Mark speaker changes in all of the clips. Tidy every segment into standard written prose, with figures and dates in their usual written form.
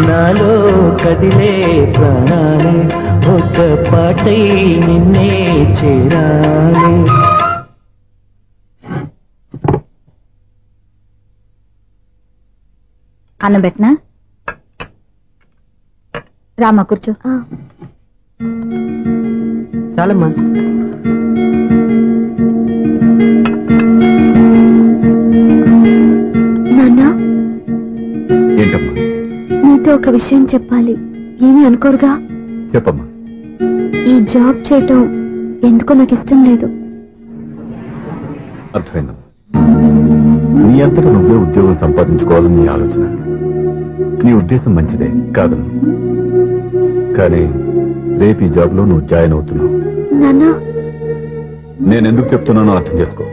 Speaker 1: నాలో కదిలే ప్రాణాలే ఒక పాటై నిన్నే చేరాలి.
Speaker 2: అన్నం పెట్టనా? రామా కూర్చో.
Speaker 1: చాలమ్మా.
Speaker 3: నాన్నా,
Speaker 4: ఏంటమ్మా?
Speaker 3: నీతో ఒక విషయం చెప్పాలి. ఏమీ అనుకోరుగా?
Speaker 4: చెప్పమ్మా.
Speaker 3: ఈ జాబ్ చేయటం ఎందుకో నాకు ఇష్టం లేదు.
Speaker 4: అర్థమైందమ్మా. నీ అంతటా నువ్వే ఉద్యోగం సంపాదించుకోవాలని నీ ఆలోచన. నీ ఉద్దేశం మంచిదే కాదను, కానీ రేపు ఈ జాబ్ లో నువ్వు జాయిన్ అవుతున్నావు.
Speaker 3: నాన్నా,
Speaker 4: నేనెందుకు చెప్తున్నానో అర్థం చేసుకో.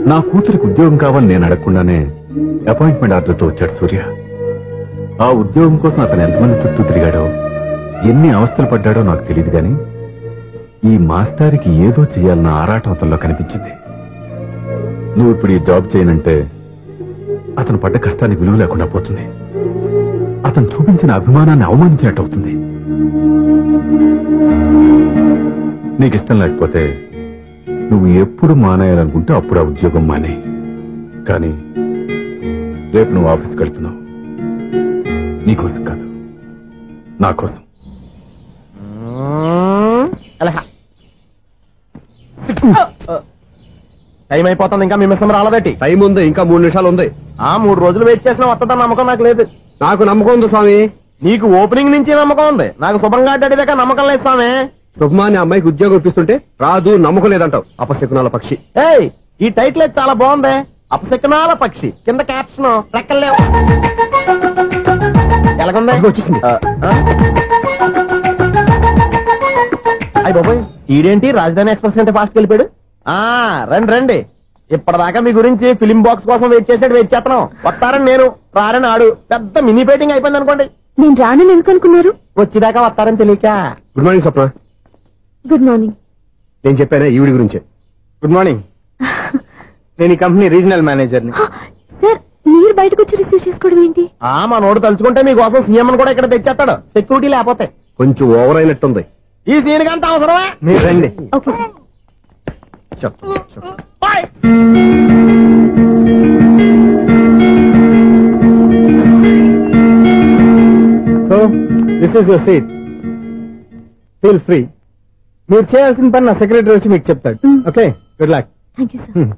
Speaker 4: నా కూతురికి ఉద్యోగం కావాలని నేను అడగకుండానే అపాయింట్మెంట్ ఆర్డర్తో వచ్చాడు సూర్య. ఆ ఉద్యోగం కోసం అతను ఎంతమంది చుట్టూ తిరిగాడో, ఎన్ని అవస్థలు పడ్డాడో నాకు తెలియదు, కానీ ఈ మాస్టారికి ఏదో చేయాలన్న ఆరాటం అతనిలో కనిపించింది. నువ్వు ఇప్పుడు ఈ జాబ్ చేయనంటే అతను పడ్డ కష్టానికి విలువ లేకుండా పోతుంది. అతను చూపించిన అభిమానాన్ని అవమానించినట్టు అవుతుంది. నీకు ఇష్టం లేకపోతే నువ్వు ఎప్పుడు మానేయాలనుకుంటే అప్పుడు ఆ ఉద్యోగం మానే. కానీ రేపు నువ్వు ఆఫీస్కి వెళ్తున్నావు, నీకోసం కాదు, నా కోసం.
Speaker 5: టైం అయిపోతుంది, ఇంకా మీ మిస్సం రాలేదటి.
Speaker 6: టైం ఉంది, ఇంకా 3 నిమిషాలు ఉంది.
Speaker 5: 3 రోజులు వెయిట్ చేసిన వస్తుందని నమ్మకం నాకు లేదు.
Speaker 6: నాకు నమ్మకం ఉంది స్వామి.
Speaker 5: నీకు ఓపెనింగ్ నుంచి నమ్మకం ఉంది, నాకు శుభంగా అడ్డాక నమ్మకం లేదు స్వామి.
Speaker 6: శుభమాని అమ్మాయికి ఉద్యోగం ఇప్పిస్తుంటే రాదు, నమ్మకం లేదంటావు. అపశకునాల పక్షి.
Speaker 5: ఏయ్, ఈ టైటిల్ అయితే చాలా బాగుంది. అపశకునాల పక్షి, కింద క్యాప్షన్ రెక్కలేవు. ఎలాగుంది?
Speaker 6: వచ్చేసింది.
Speaker 5: అయ్యి బాబోయ్, ఈడేంటి రాజధాని ఎక్స్ప్రెస్ అంటే ఫాస్ట్ వెళ్ళిపోయాడు. రండి రండి. ఇప్పటిదాకా మీ గురించి ఫిలిం బాక్స్ కోసం వెయిట్ చేస్తున్నాం. వస్తారని నేను, రారని ఆడు. పెద్ద మినీ పేటింగ్ అయిపోయింది అనుకోండి.
Speaker 3: నేను రానని ఎందుకు అనుకున్నారు?
Speaker 5: వచ్చేదాకా వస్తారని తెలియక.
Speaker 6: Good morning Swapna.
Speaker 3: Good morning.
Speaker 6: నేను చెప్పానే ఈవిడి గురించే.
Speaker 5: Good morning. నేను ఈ కంపెనీ రీజనల్ మేనేజర్ని.
Speaker 3: సార్, మీరు బయటకు వచ్చి రిసీవ్ చేసుకోవడం ఏంటి?
Speaker 5: మా నోడు తలుచుకుంటే మీకోసం సీఎం అని కూడా ఇక్కడ తెచ్చేస్తాడు, సెక్యూరిటీ లేకపోతే.
Speaker 6: కొంచెం ఓవర్ అయినట్టుంది.
Speaker 5: ఈ సీన్ కంత అవసరమా? మీరు రండి.
Speaker 3: Okay sir.
Speaker 5: So this is your seat, feel free. మీరు చేయాల్సిన పని నా సెక్రటరీ వచ్చి మీకు చెప్తాడు. Okay, good luck.
Speaker 3: Thank you sir.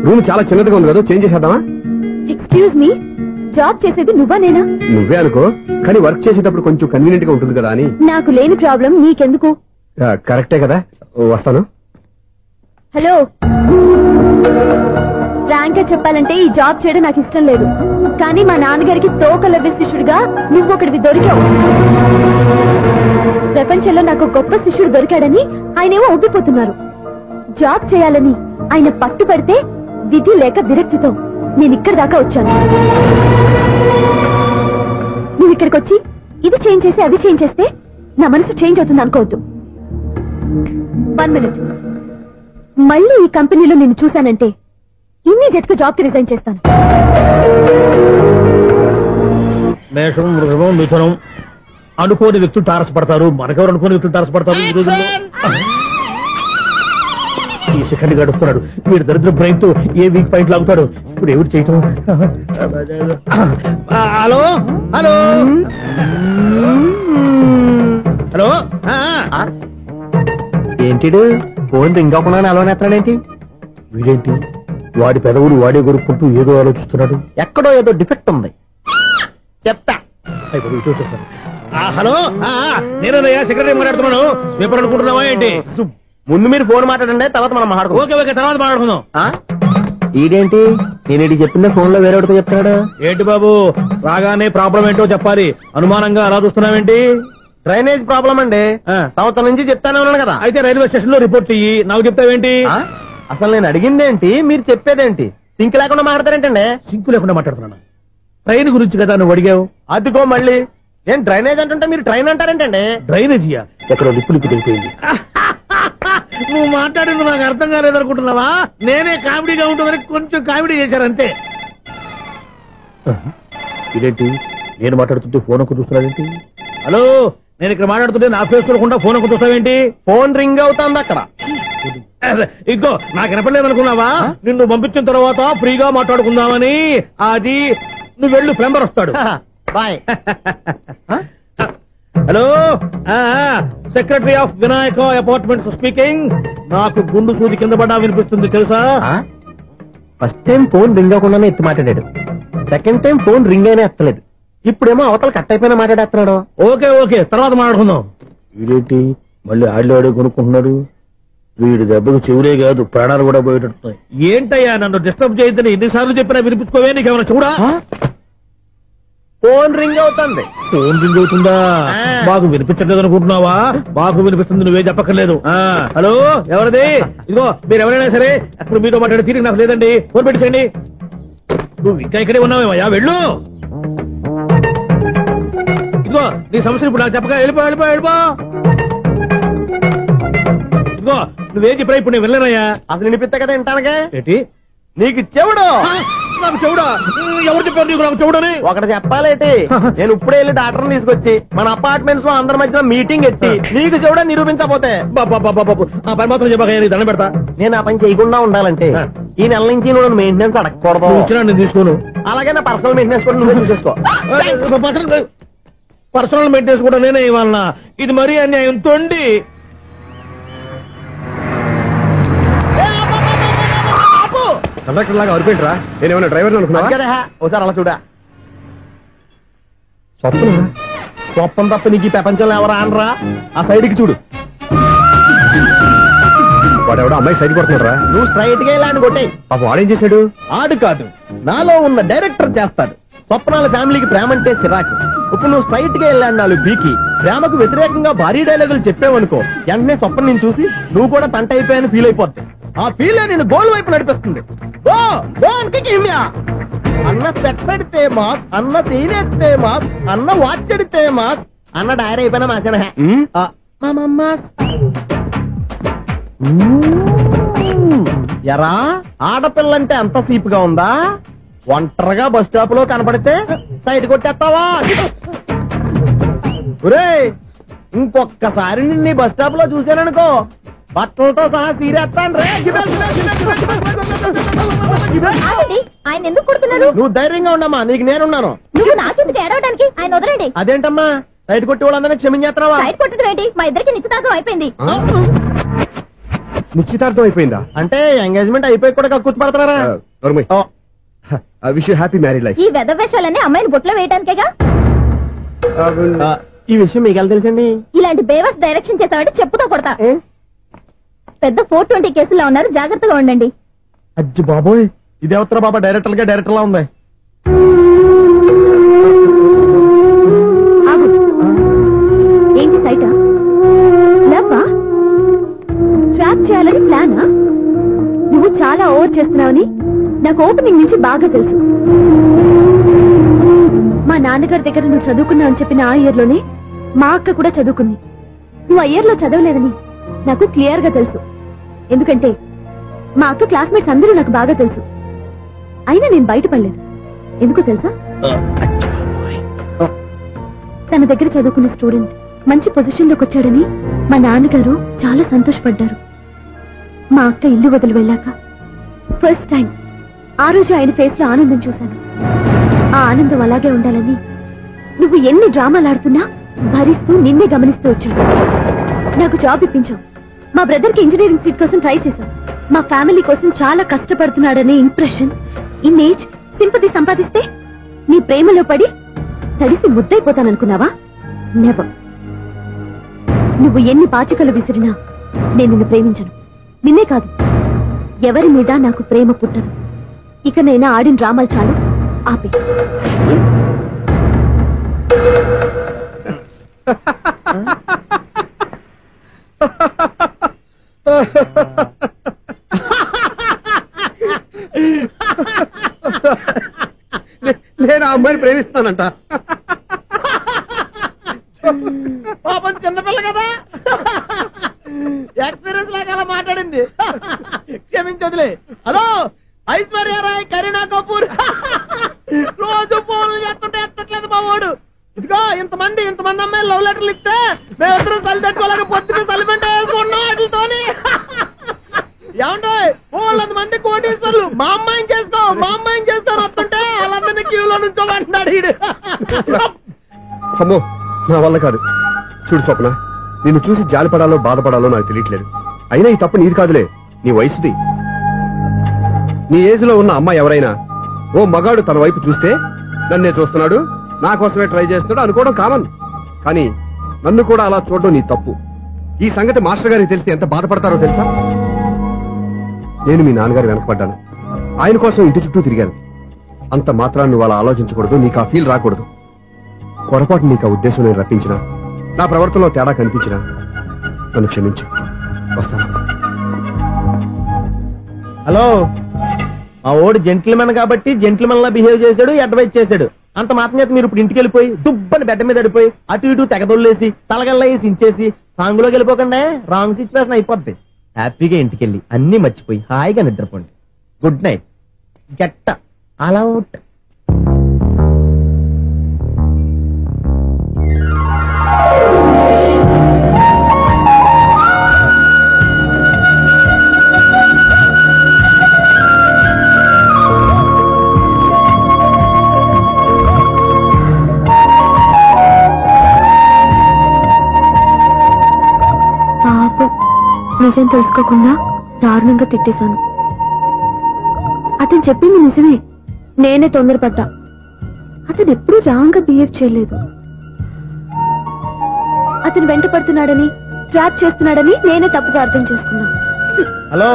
Speaker 6: Room చాలా చిన్నదిగా ఉంది కదా, చేంజ్ చేసేద్దామా?
Speaker 3: ఎక్స్క్యూజ్ మీ, జాబ్ చేసేది నువ్వా నేనా?
Speaker 6: నువ్వే అనుకో, కానీ వర్క్ చేసేటప్పుడు కొంచెం కన్వీనియంట్ గా ఉంటుంది కదా అని.
Speaker 3: నాకు లేని ప్రాబ్లం నీకెందుకు?
Speaker 6: కరెక్టే కదా, వస్తాను.
Speaker 3: హలో, ఫ్రాంక్ గా చెప్పాలంటే ఈ జాబ్ చేయడం నాకు ఇష్టం లేదు. కానీ మా నాన్నగారికి తోకలవ్వే శిష్యుడిగా నువ్వు ఒకటివి దొరికావు. ప్రపంచంలో నాకు గొప్ప శిష్యుడు దొరికాడని ఆయనేమో ఒప్పిపోతున్నారు. జాబ్ చేయాలని ఆయన పట్టుపడితే విధి లేక విరక్తితో నేను ఇక్కడి దాకా వచ్చాను. నువ్వు ఇక్కడికి వచ్చి ఇది చేంజ్ చేసి అవి చేంజ్ చేస్తే నా మనసు చేంజ్ అవుతుంది అనుకోవద్దు. 1 minute. మళ్ళీ ఈ కంపెనీలో నిన్ను చూశానంటే ఇమ్మీడియట్ గా జాబ్ కి రిజైన్ చేస్తాను.
Speaker 7: మేషం, వృషభం, మిథునం అనుకోని వ్యక్తులు తారసపడతారు. మనకెవరు అనుకోని వ్యక్తులు తారసపడతారు ఈ రోజుల్లో? ఈ సెకండ్ గడుపుతున్నాడు వీడు దరిద్ర బ్రెయిన్ తో. ఏ వీక్ పాయింట్ లాగుతాడు ఇప్పుడు? ఎవరు చేయటం? Hello hello hello.
Speaker 5: ఏంటిడు ఫోన్ రింగ్ అవ్వకుండా అలవనేస్తాడేంటి?
Speaker 7: వీడేంటి వాడి పెదవులు వాడే కొరుక్కుంటూ ఏదో ఆలోచిస్తున్నాడు.
Speaker 5: ఎక్కడో ఏదో డిఫెక్ట్ ఉంది, చెప్తా.
Speaker 7: హలో, నేనయ్యా సెక్రటరీ మాట్లాడుతున్నాను. స్వీపర్ అనుకుంటున్నావా ఏంటి?
Speaker 5: ముందు మీరు ఫోన్ మాట్లాడండి, తర్వాత మనం మాట్లాడుకుందాం.
Speaker 7: ఓకే ఓకే, తర్వాత మాట్లాడుకుందాం.
Speaker 5: ఈడేంటి నేను చెప్పిందే ఫోన్ లో వేరేవాడితో చెప్తాడు
Speaker 7: ఏంటి బాబు? రాగానే ప్రాబ్లం ఏంటో చెప్పాలి. అనుమానంగా అలా చూస్తున్నావేంటి?
Speaker 5: డ్రైనేజ్ ప్రాబ్లం అండి. సంవత్సరం నుంచి చెప్తానే ఉన్నాను కదా.
Speaker 7: అయితే రైల్వే స్టేషన్ లో రిపోర్ట్ చెయ్యి, నాకు చెప్తావేంటి?
Speaker 5: అసలు నేను అడిగిందేంటి, మీరు చెప్పేదేంటి? సింక్ లేకుండా మాట్లాడతారేంటండి?
Speaker 7: సింక్ లేకుండా మాట్లాడుతున్నాను. ట్రైన్ గురించి కదా నువ్వు అడిగావు.
Speaker 5: అదిగో మళ్ళీ నేను డ్రైనేజ్ అంటుంటే మీరు ట్రైన్ అంటారేంటండి?
Speaker 7: డ్రైనేజీయా? ఎక్కడో లిప్పు లిప్పు తెలిపోయింది. నువ్వు మాట్లాడింది నాకు అర్థం కాలేదనుకుంటున్నావా? నేనే కామెడీగా ఉంటుందని కొంచెం కామెడీ చేశారంతే. ఇదేంటి నేను మాట్లాడుతుంటే ఫోన్ ఒక్క చూస్తున్నావేంటి? హలో, నేను ఇక్కడ మాట్లాడుతుంటే నా ఫేస్ చూడకుండా ఫోన్ ఒక్క చూస్తావేంటి?
Speaker 5: ఫోన్ రింగ్ అవుతుంది అక్కడ.
Speaker 7: ఇంకో నాకు వినపడలేదనుకున్నావా? నిన్ను పంపించిన తర్వాత ఫ్రీగా మాట్లాడుకుందామని. అది నువ్వు వెళ్ళు, ప్లంబర్ వస్తాడు.
Speaker 5: Bye.
Speaker 7: Hello, secretary of Vinayaka apartments speaking. నాకు గుండు సూది కింద పడ్డా వినిపిస్తుంది తెలుసా?
Speaker 5: ఫస్ట్ టైం ఫోన్ రింగ్ అవ్వకుండానే ఎత్తి మాట్లాడాడు. సెకండ్ టైం ఫోన్ రింగ్ అయినా ఎత్తలేదు. ఇప్పుడేమో అవతల కట్ అయిపోయినా మాట్లాడేస్తున్నాడు.
Speaker 7: ఓకే ఓకే, తర్వాత మాట్లాడుకుందాం. వీడేంటి మళ్ళీ ఆడి కొనుక్కుంటున్నాడు? వీడి దెబ్బకు చెవులే కాదు ప్రాణాలు కూడా పోయేటట్టున్నాయి. ఏంటయ్యా నన్ను డిస్టర్బ్ చేయొద్దని ఎన్నిసార్లు చెప్పినా వినిపించుకోవే? నీకేమైనా చూడా?
Speaker 5: ఫోన్ రింగ్ అవుతుంది.
Speaker 7: ఫోన్ రింగ్ అవుతుందా? మాకు వినిపించట్లేదు అనుకుంటున్నావా? మాకు వినిపిస్తుంది, నువ్వే చెప్పక్కర్లేదు. హలో, ఎవరిది? ఇదిగో మీరు ఎవరైనా సరే అప్పుడు మీతో మాట్లాడే తీరిక నాకు లేదండి. ఫోన్ పెట్టేసేయండి. నువ్వు ఇంకా ఇక్కడే ఉన్నావేమయ్యా, వెళ్ళు. ఇదిగో నీ సమస్యలు ఇప్పుడు నాకు చెప్పక వెళ్ళిపో వెళ్ళిపో వెళ్ళిపో. ఇదిగో నువ్వేం చెప్పరా ఇప్పుడు నేను వెళ్ళానయ్యా.
Speaker 5: అసలు వినిపిస్తా కదా వింటానుగా.
Speaker 7: ఏంటి
Speaker 5: నీకు చెవుడు?
Speaker 7: నాకు చెవుడా? ఎవరు చెప్పారు నీకు నాకు చెవుడని?
Speaker 5: ఒకటి చెప్పాలేటి, నేను ఇప్పుడే వెళ్ళి డాక్టర్ తీసుకొచ్చి మన అపార్ట్మెంట్స్ లో అందరి మధ్యన మీటింగ్ ఎట్టి నీకు చెవుడా నిరూపించకపోతే
Speaker 7: ఆ పని మాత్రం చెప్పక దండం పెడతా.
Speaker 5: నేను ఆ పని చేయకుండా ఉండాలంటే ఈ నెల నుంచి నువ్వు మెయింటెనెన్స్ అడగకూడదు.
Speaker 7: ఇచ్చినా నేను తీసుకోను.
Speaker 5: అలాగే నా పర్సనల్ మెయింటెనెన్స్ కూడా నువ్వే చూసేసుకో.
Speaker 7: పర్సనల్ మెయింటెనెన్స్ కూడా నేనే ఇవ్వాలన్నా? ఇది మరీ అన్యాయం. తొండి
Speaker 6: కండక్టర్ లాగా అరిపోయింట్రా. నేనేమన్నా డ్రైవర్ అనుకున్నా
Speaker 5: కదా. ఒకసారి అలా చూడా.
Speaker 6: స్వప్న
Speaker 5: స్వప్నం తప్ప నీకు ఈ ప్రపంచంలో ఎవరా అనరా? ఆ సైడ్ కి చూడు.
Speaker 6: వాడెవడో అమ్మాయి సైడ్ కొడుతున్నారా?
Speaker 5: నువ్వు స్ట్రైట్ గా ఇలా కొట్టే.
Speaker 6: పాప వాడేం చేశాడు?
Speaker 5: ఆడు కాదు, నాలో ఉన్న డైరెక్టర్ చేస్తాడు. స్వప్నాల ఫ్యామిలీకి ప్రేమ అంటే సిరాకు. ఇప్పుడు నువ్వు స్ట్రైట్ గా వెళ్ళాడు నాలుగు బీకి ప్రేమకు వ్యతిరేకంగా భారీ డైలాగులు చెప్పావనుకో, వెంటనే స్వప్న నేను చూసి నువ్వు కూడా తంట అయిపోయాను ఫీల్ అయిపోద్ది. ఆ ఫీల్ నేను గోల్ వైపు నడిపిస్తుంది. అన్న స్పెక్స్ అడితే మాస్, అన్న సీన్ ఎత్తే మాస్, అన్న వాచ్ అడితే మాస్, అన్న డైర్ అయిపోయినా మాసేనా ఎరా? ఆడపిల్లంటే అంత సీప్ గా ఉందా? ఒంటరిగా బస్ స్టాప్ లో కనపడితే సైడ్ కొట్టేస్తావా? ఒరేయ్, ఇంకొక్కసారి నిన్ను బస్ స్టాప్ లో చూశాననుకో బట్టలతో సహా సీరేస్తాను రే.
Speaker 3: ఆయన ఎందుకు కొడుతున్నారు?
Speaker 5: నువ్వు ధైర్యంగా ఉండమ్మా, నీకు నేనున్నాను.
Speaker 3: నువ్వు నాకెందుకు ఏడవడానికి? ఆయన వదలండి.
Speaker 5: అదేంటమ్మా సైడ్ కొట్టి వాళ్ళందరినీ క్షమించేస్తున్నావా?
Speaker 3: సైడ్ కొట్టడం ఏంటి? మా ఇద్దరికి నిశ్చితార్థం అయిపోయింది.
Speaker 6: నిశ్చితార్థం అయిపోయిందా?
Speaker 5: అంటే ఎంగేజ్మెంట్ అయిపోయి కూడా కూర్చోబెడతారా?
Speaker 6: Wish you happy married life.
Speaker 3: ఈ వెధవేషాలన్నీ అమ్మాయిని బొట్లో వేయడానికేగా.
Speaker 5: ఈ విషయం మీకు ఎలా తెలుసండి?
Speaker 3: ఇలాంటి బేవస్ డైరెక్షన్ చేసావంటే చెప్పుతో కొడతా. పెద్ద 420 కేసుల్లో ఉన్నారు, జాగ్రత్తగా ఉండండి.
Speaker 5: అజ్జి బాబోయ్, ఇదే ఉత్తర బాబా డైరెక్టర్ గా డైరెక్టర్ లా ఉంది.
Speaker 3: ఏంటి సైటా? లవ్వా? ట్రాప్ చేయాలని ప్లానా? నువ్వు చాలా ఓవర్ చేస్తున్నావని నాకు ఓపెనింగ్ నుంచి బాగా తెలుసు. మా నాన్నగారి దగ్గర నువ్వు చదువుకున్నావని చెప్పిన ఆ ఇయర్ లోనే మా అక్క కూడా చదువుకుంది. నువ్వు ఆ ఇయర్ లో చదవలేదని నాకు క్లియర్ గా తెలుసు. ఎందుకంటే మా అక్క క్లాస్మేట్స్ అందరూ నాకు బాగా తెలుసు. అయినా నేను బయటపడలేదు. ఎందుకో తెలుసా? తన దగ్గర చదువుకున్న స్టూడెంట్ మంచి పొజిషన్ లోకి వచ్చాడని మా నాన్నగారు చాలా సంతోషపడ్డారు. మా అక్క ఇల్లు వదిలి వెళ్ళాక ఫస్ట్ టైం ఆ రోజు ఆయన ఫేస్ లో ఆనందం చూశాను. ఆ ఆనందం అలాగే ఉండాలని నువ్వు ఎన్ని డ్రామాలు ఆడుతున్నా భరిస్తూ నిన్నే గమనిస్తూ వచ్చాను. నాకు జాబ్ ఇప్పించావు. మా బ్రదర్ కి ఇంజనీరింగ్ సీట్ కోసం ట్రై చేశాం. మా ఫ్యామిలీ కోసం చాలా కష్టపడుతున్నాడనే ఇంప్రెషన్, ఇమేజ్, సింపతి సంపాదిస్తే నీ ప్రేమలో పడి తడిసి ముద్దైపోతాననుకున్నావా? నెవర్. నువ్వు ఎన్ని పాచికలు విసిరినా నేను నిన్ను ప్రేమించను. నిన్నే కాదు, ఎవరి మీద నాకు ప్రేమ పుట్టదు. ఇకనైనా ఆడిన డ్రామాలు చాలు, ఆపే.
Speaker 6: నేను ఆ అమ్మాయిని ప్రేమిస్తానంట.
Speaker 5: పాపం చిన్నపిల్ల కదా, ఎక్స్పీరియన్స్ లాగా క్షమించదులే. హలో, ఐశ్వర్య రాయ్, కరీనా కపూర్. రోజు ఫోన్లు చేస్తుంటే ఎత్తట్లేదు మా వాడు. ఇదిగో ఇంతమంది అమ్మాయిలు లవ్ లెటర్లు ఇస్తే మేమిద్దరం చలి తట్టుకోలేక పొద్దున చలిమంట వేసుకున్నాం వాటితోని. ఏమంటే వాళ్ళంత మంది కోటీశ్వర్లు మా అమ్మాయిని చేసుకో వస్తుంటే వాళ్ళందరినీ క్యూలో నుంచోమంటున్నాడు వీడు.
Speaker 6: అమ్మో, నా వల్ల కాదు. చూడు స్వప్న, నిన్ను చూసి జాలిపడాలో బాధపడాలో నాకు తెలియట్లేదు. అయినా ఈ తప్పు నీది కాదులే, నీ వయసుది. నీ ఏజ్ లో ఉన్న అమ్మాయి ఎవరైనా ఓ మగాడు తన వైపు చూస్తే నన్నే చూస్తున్నాడు, నా కోసమే ట్రై చేస్తున్నాడు అనుకోవడం కామన్. కానీ నన్ను కూడా అలా చూడడం నీ తప్పు. ఈ సంగతి మాస్టర్ గారికి తెలిసి ఎంత బాధపడతారో తెలుసా? నేను మీ నాన్నగారు వెనకపడ్డాను, ఆయన కోసం ఇంటి చుట్టూ తిరిగాను. అంత మాత్రాన్ని నువ్వు అలా ఆలోచించకూడదు, నీకు ఆ ఫీల్ రాకూడదు. పొరపాటు నీకు ఆ ఉద్దేశం నేను రప్పించిన, నా ప్రవర్తనలో తేడా కనిపించిన నన్ను క్షమించు. వస్తాను.
Speaker 5: హలో, మా ఓడు జెంటిల్మెన్ కాబట్టి జెంటిల్మెన్ లా బిహేవ్ చేశాడు, అడ్వైజ్ చేశాడు. అంత మాత్రం చేత మీరు ఇప్పుడు ఇంటికి వెళ్ళిపోయి దుబ్బని బెడ్ మీద పడిపోయి అటు ఇటు తెగదొల్లేసి తలగల్లేసి ఇంచేసి సాంగ్ లోకి వెళ్ళిపోకుండా రాంగ్ సిచ్యువేషన్ అయిపోద్ది. హ్యాపీగా ఇంటికి వెళ్ళి అన్ని మర్చిపోయి హాయిగా నిద్రపోండి. Good night. జట్ట అలా అవుట్.
Speaker 3: నిజం తెలుసుకోకుండా దారుణంగా తిట్టేశాను. అతను చెప్పింది నిజమే, నేనే తొందరపడ్డా. అతను ఎప్పుడూ రాంగ్ గా బిహేవ్ చేయలేదు. అతను వెంట పడుతున్నాడని, ట్రాప్ చేస్తున్నాడని నేనే తప్పుగా అర్థం చేసుకున్నా.
Speaker 5: హలో,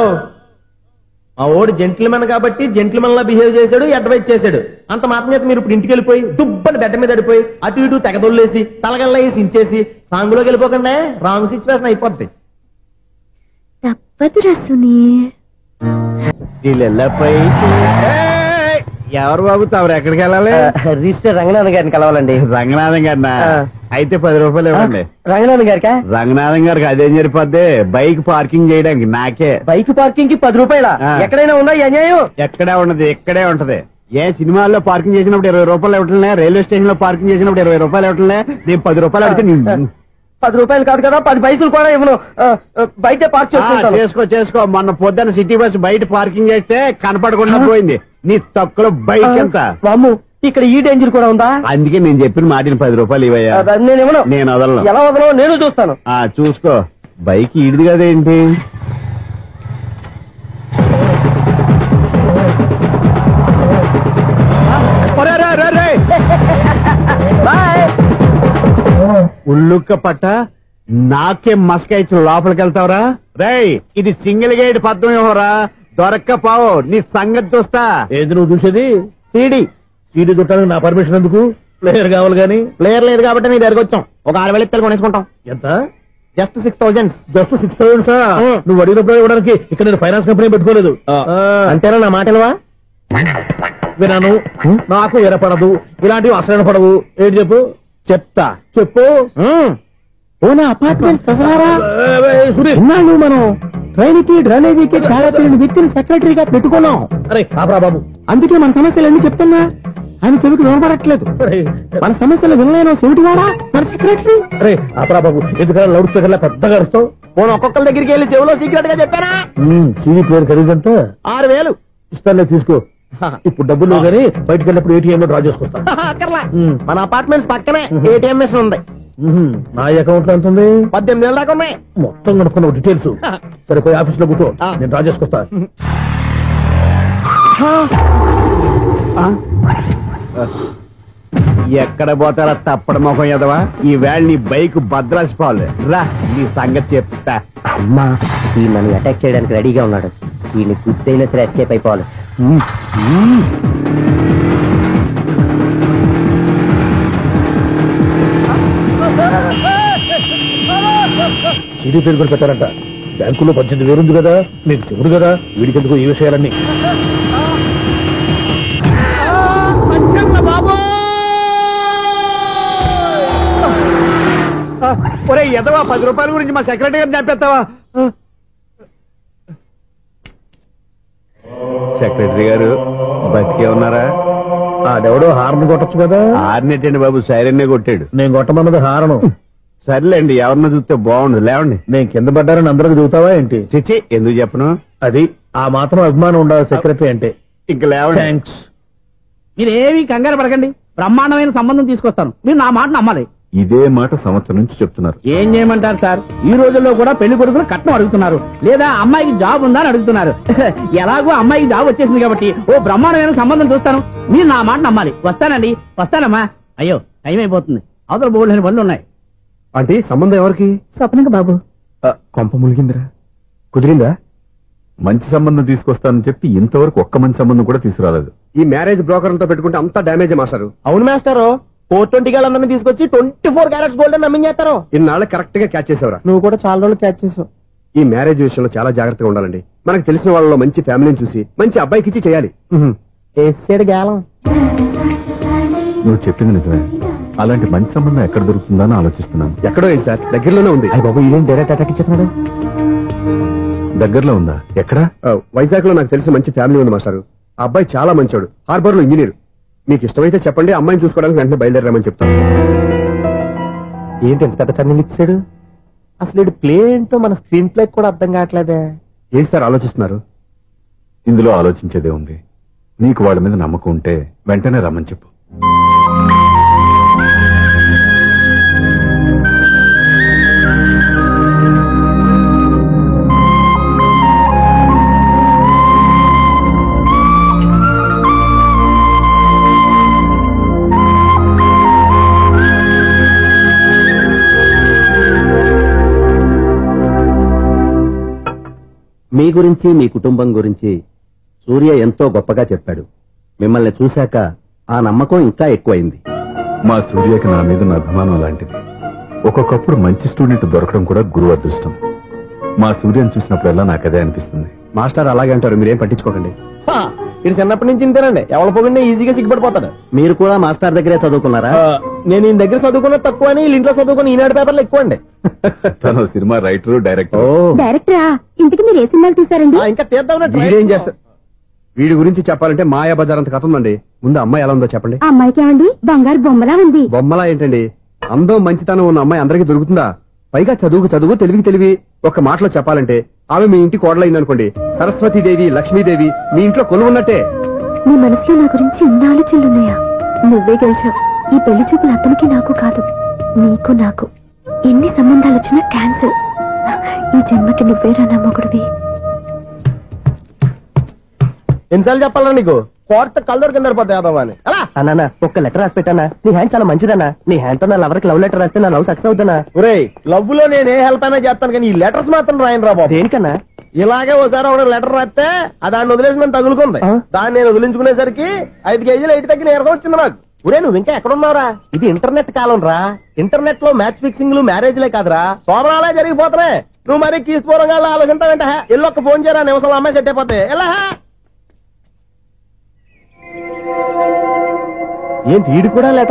Speaker 5: మా ఓడు జెంటిల్మెన్ కాబట్టి జెంటిల్మెన్ లా బిహేవ్ చేశాడు, అడ్వైజ్ చేశాడు. అంత మాత్రం చేత మీరు ఇప్పుడు ఇంటికి వెళ్ళిపోయి దుబ్బని బెడ్ మీద పడిపోయి అటు ఇటు తెగదొల్లేసి తలగల్లేసి ఇంచేసి సాంగ్ లోకి వెళ్ళిపోకుండా రాంగ్ సిచ్యువేషన్ అయిపోద్ది.
Speaker 3: తప్పదురా సునీల్.
Speaker 7: ఎవరు బాబు తమరు ఎక్కడికి వెళ్ళాలి?
Speaker 1: రిజిస్టర్ రంగనాథన్ గారిని కలవాలండి.
Speaker 7: రంగనాథం గారినా? అయితే 10 రూపాయలు ఇవ్వండి.
Speaker 1: రంగనాథన్ గారికా?
Speaker 7: రంగనాథం గారికి అదేం సరిపోద్ది, బైక్ పార్కింగ్ చేయడానికి. నాకే
Speaker 1: బైక్ పార్కింగ్ కి 10 రూపాయల? ఎక్కడైనా ఉందా ఈ అన్యాయం?
Speaker 7: ఎక్కడే ఉండదు, ఇక్కడే ఉంటది. ఏ సినిమాల్లో పార్కింగ్ చేసినప్పుడు 20 రూపాయలు ఇవ్వట్లే, రైల్వే స్టేషన్ లో పార్కింగ్ చేసినప్పుడు 20 రూపాయలు ఇవ్వట్లే, నేను 10 రూపాయలు అడిగితే
Speaker 1: 10 రూపాయలు కాదు కదా, 10 పైసలు కూడా ఇవ్వను. బయట పార్క్
Speaker 7: చేసుకో. మొన్న పొద్దున్న సిటీ బస్ బయట పార్కింగ్ చేస్తే కనపడకుండా పోయింది. నీ తక్కువ బైక్ ఎంత?
Speaker 1: వామ్ము, ఇక్కడ ఈ డేంజర్ కూడా ఉందా?
Speaker 7: అందుకే నేను చెప్పిన మాటిని 10 రూపాయలు ఇవ్వయా.
Speaker 1: నేను ఇవ్వను.
Speaker 7: నేను వదలను.
Speaker 1: ఎలా వదలను? నేను చూస్తాను.
Speaker 7: చూసుకో. బైక్ ఈడిది కదేంటి? ఉల్లుక్క పట్ట నాకే మస్క ఇచ్చి లోపలికి వెళ్తావురా? రేయ్, ఇది సింగిల్ గేట్ పద్మం ఇవ్వరా, దొరక్కపోవు. నీ సంగతి చూస్తా.
Speaker 5: ఏది నువ్వు చూసేది? సీడీ చుట్టానికి నా పర్మిషన్ ఎందుకు? ప్లేయర్ కావాలి గానీ. ప్లేయర్ లేదు కాబట్టి నీ దగ్గరకు వచ్చాం. ఒక 6,000 ఇత్తలు కొనేసుకుంటాం. ఎంత? జస్ట్ 6,000.
Speaker 7: Just 6,000 sir? నువ్వు అడిగినప్పుడు ఇవ్వడానికి ఇక్కడ నేను ఫైనాన్స్ కంపెనీ పెట్టుకోలేదు.
Speaker 5: అంతేనా? నా మాటలువా?
Speaker 7: వినాను, నాకు వినపడదు, ఇలాంటివి అసలు పడవు. ఏంటి చెప్పు?
Speaker 5: చెప్తా.
Speaker 7: చెప్పు.
Speaker 5: అపార్ట్మెంట్
Speaker 7: సురేష్,
Speaker 5: మనం ట్రైన్కి డ్రైనేజీకి వ్యక్తిని సెక్రటరీగా పెట్టుకున్నాం.
Speaker 7: అరే ఆపరా బాబు,
Speaker 5: అందుకే మన సమస్యలన్నీ చెప్తున్నా. ఆయన చెవికి వినపడట్లేదు. మన సమస్యలు వినలేను చెవిటివాడా మన సెక్రటరీ.
Speaker 7: అరే ఆపరా బాబు, ఎందుకన్నా లౌడ్ స్పీకర్ లా పెద్దగా అరుస్తావు?
Speaker 5: పోను ఒక్కొక్కరి దగ్గరికి వెళ్ళి చెవిలో సీక్రెట్ గా చెప్పానా?
Speaker 7: CD player ఖరీదంతా
Speaker 5: 6,000.
Speaker 7: ఇస్తానులే, తీసుకో. ఇప్పుడు డబ్బులు లేవు కానీ బయటకు వెళ్ళినప్పుడు ఏటీఎం లో డ్రా చేసుకొస్తా.
Speaker 5: మన అపార్ట్మెంట్స్ పక్కనే ఏటీఎం మిషన్ ఉంది.
Speaker 7: నా అకౌంట్ లో ఎంత ఉంది?
Speaker 5: 18,000 దాకా ఉన్నాయి.
Speaker 7: మొత్తం కనుక్కున్నావు డీటెయిల్స్. సరే పోయి ఆఫీస్ లో కూర్చో, నేను డ్రా చేసుకొస్తా. ఎక్కడ పోతారా తప్పడ మొహం ఎదవా? ఈ వేళ నీ బైక్ భద్రాసిపోవాలి. రా, నీ సంగతి చెప్తా.
Speaker 1: అమ్మా, ఈ మనం అటాక్ చేయడానికి రెడీగా ఉన్నాడు. వీళ్ళని గుర్తైనా సరే ఎస్కేప్ అయిపోవాలి.
Speaker 7: సిడీ పేరు కూడా పెట్టారంట. బ్యాంకులో 18,000 ఉంది కదా, మీకు చెబుడు కదా, వీడికెందుకు ఈ విషయాలన్నీ? ఒరే ఎదవా, 10 రూపాయల గురించి మా సెక్రటరీ గారిని చంపేస్తావా?
Speaker 4: సెక్రటరీ గారు బతికే ఉన్నారా?
Speaker 7: ఆడెవడో హార్న్ కొట్టచ్చు కదా.
Speaker 4: ఆరినట్టండి బాబు, సైరన్నే కొట్టాడు.
Speaker 7: నేను కొట్టమన్నది హారను.
Speaker 4: సర్లేండి, ఎవరన్నా చూస్తే బాగుండు. లేవండి.
Speaker 7: నేను కింద పడ్డారని అందరికి చూతావా ఏంటి?
Speaker 4: చిచ్చి, ఎందుకు చెప్పను?
Speaker 7: అది ఆ మాత్రం అభిమానం ఉండాలి సెక్రటరీ అంటే.
Speaker 4: ఇంక లేవండి.
Speaker 7: థ్యాంక్స్.
Speaker 8: మీరేమీ కంగారు పడకండి, బ్రహ్మాండమైన సంబంధం తీసుకొస్తాను. మీరు నా మాట నమ్మాలి.
Speaker 4: ఇదే మాట సంవత్సరం నుంచి చెప్తున్నారు.
Speaker 8: ఏం చేయమంటారు సార్, ఈ రోజుల్లో కూడా పెళ్లి కొడుకులు కట్నం అడుగుతున్నారు, లేదా అమ్మాయికి జాబ్ ఉందా అని అడుగుతున్నారు. ఎలాగో అమ్మాయికి జాబ్ వచ్చేసింది కాబట్టి ఓ బ్రహ్మాండమైన సంబంధం చూస్తాను. మీరు నా మాట నమ్మాలి. వస్తానండి, వస్తానమ్మా. అయ్యో టైం అయిపోతుంది, అవతల బోల్డని పనులు ఉన్నాయి.
Speaker 6: అంటే సంబంధం ఎవరికి?
Speaker 2: స్వప్నకు బాబు.
Speaker 4: కొంప ములిగిందిరా.
Speaker 6: కుదిరిందా?
Speaker 4: మంచి సంబంధం తీసుకొస్తానని చెప్పి ఇంతవరకు ఒక్క మంచి సంబంధం కూడా తీసుకురాలేదు.
Speaker 6: ఈ మ్యారేజ్ బ్రోకర్లతో పెట్టుకుంటే అంతా డ్యామేజ్ మాస్టారు.
Speaker 5: అవును మాస్టారు, 420 గాళ్ళందరినీ తీసుకొచ్చి 24 క్యారెట్స్ గోల్డ్ అని నమ్మించేస్తారు.
Speaker 6: ఇన్నాళ్ళ కరెక్ట్ గా క్యాచ్ చేసేవరా?
Speaker 5: నువ్వు కూడా చాలా రోజులు క్యాచ్ చేసావు.
Speaker 6: ఈ మ్యారేజ్ విషయంలో చాలా జాగ్రత్తగా ఉండాలండి. మనకు తెలిసిన వాళ్ళలో మంచి ఫ్యామిలీని చూసి మంచి అబ్బాయికి ఇచ్చి చేయాలి.
Speaker 5: వేసాడు గాలం.
Speaker 4: నువ్వు చెప్పింది నిజమే. అలాంటి మంచి సంబంధం ఎక్కడ దొరుకుతుందా అని ఆలోచిస్తున్నాను.
Speaker 6: ఎక్కడో ఏంటి సార్, దగ్గరలోనే ఉంది.
Speaker 5: అయ్య బాబు, ఇదేం డైరెక్ట్ అటాక్ ఇచ్చేస్తున్నాడు.
Speaker 4: దగ్గరలో ఉందా? ఎక్కడా?
Speaker 6: వైజాగ్ లో నాకు తెలిసిన మంచి ఫ్యామిలీ ఉంది మాస్టారు. ఆ అబ్బాయి చాలా మంచోడు, హార్బర్ లో ఇంజనీర్. మీకు ఇష్టమైతే చెప్పండి, అమ్మాయిని చూసుకోవడానికి వెంటనే బయలుదేరామని చెప్తాను.
Speaker 5: ఏంటి ఎంత పెద్ద టర్నింగ్ ఇచ్చాడు? అసలు ఇటు ప్లే ఏంటో మన స్క్రీన్ ప్లే కూడా అర్థం కావట్లేదే.
Speaker 6: ఏంటి సార్ ఆలోచిస్తున్నారు?
Speaker 4: ఇందులో ఆలోచించేదే ఉంది. నీకు వాళ్ళ మీద నమ్మకం ఉంటే వెంటనే రమ్మని చెప్పు.
Speaker 1: మీ గురించి, మీ కుటుంబం గురించి సూర్య ఎంతో గొప్పగా చెప్పాడు. మిమ్మల్ని చూశాక ఆ నమ్మకం ఇంకా ఎక్కువైంది.
Speaker 4: మా సూర్యకి నా మీద ఉన్న అభిమానం లాంటిది. ఒక్కొక్కప్పుడు మంచి స్టూడెంట్ దొరకడం కూడా గురువు అదృష్టం. మా సూర్యను చూసినప్పుడల్లా నాకదే అనిపిస్తుంది.
Speaker 6: మాస్టర్ అలాగే అంటారు, మీరేం పట్టించుకోకండి.
Speaker 5: ఇది చిన్నప్పటి నుంచి ఇంతేనండి, ఎవరి పోకుండా ఈజీగా సిగ్గుపడిపోతాడు.
Speaker 1: మీరు కూడా మాస్టర్ దగ్గరే చదువుకున్నారా?
Speaker 5: నేను ఈయన దగ్గర చదువుకున్న తక్కువ అని, ఇంట్లో చదువుకున్న ఈనాడు పేపర్లు ఎక్కువ అండి.
Speaker 4: తను సినిమా రైటర్, డైరెక్టర్.
Speaker 3: డైరెక్టరా? ఇంటికి మీరు ఏ సినిమాలు తీసారండి?
Speaker 5: ఇంకా తీద్దామని
Speaker 6: వీడేం చేస్తారు? వీడి గురించి చెప్పాలంటే మాయా బజార్ అంత కథ ఉందండి. ముందు అమ్మాయి ఎలా ఉందో చెప్పండి.
Speaker 3: ఆ అమ్మాయికి ఏమండి బంగారు బొమ్మలా ఉంది.
Speaker 6: బొమ్మలా ఏంటండి, అందం మంచితనం ఉన్న అమ్మాయి అందరికీ దొరుకుతుందా? పైగా చదువుకు చదువు, తెలివికి తెలివి. ఒక మాటలో చెప్పాలంటే ఆమె మీ ఇంటి కోడలైందనుకోండి, సరస్వతీదేవి, లక్ష్మీదేవి మీ ఇంట్లో కొలువున్నట్టే.
Speaker 3: నీ మనసులో నా గురించి ఇన్ని ఆలోచనలున్నాయా? నువ్వే గెలిచావు. ఈ పెళ్లి చూపులు అతనికి నాకు కాదు, నీకు నాకు. ఎన్ని సంబంధాలు వచ్చినా క్యాన్సిల్. ఈ జన్మకి నువ్వేరా నా మొగుడివి.
Speaker 5: ఎన్నిసార్లు చెప్పాలా నీకు? కోర్త కళ్ళర్ కింద పడిపోతాయి అలా.
Speaker 1: అన్నా, ఒక్క లెటర్ రాసి పెట్టానా? నీ హ్యాండ్ చాలా మంచిదన్నా. నీ హ్యాండ్ తో నా లవర్కి లవ్ లెటర్ రాస్తే నా లవ్ సక్సెస్ అవుతానా?
Speaker 5: ఒరే, లవ్ లో నేను ఏ హెల్ప్ అయినా చేస్తాను, కానీ ఈ లెటర్స్ మాత్రం రాయను రా బాబు.
Speaker 1: దేనికన్నా?
Speaker 5: ఇలాగే ఓసారి ఒక లెటర్ రాస్తే దాన్ని వదిలేసి నన్ను తగులుకుంది. దాన్ని నేను వదిలించుకునేసరికి 5 కేజీలు 8 తగ్గి నీరసం వచ్చింది నాకు. ఒరే, నువ్వు ఇంకా ఎక్కడున్నావురా? ఇది ఇంటర్నెట్ కాలం రా. ఇంటర్నెట్ లో మ్యాచ్ ఫిక్సింగ్లు, మ్యారేజ్లే కాదురా, శోభనాలే జరిగిపోతున్నాయి. నువ్వు మరీ కీస్పూరంగా ఆలోచించావంటే ఎల్లొక్క ఫోన్ చేయరా, నిమిషంలో అమ్మాయి సెట్ అయిపోతే ఎలా? ఏంటి వీడు కూడా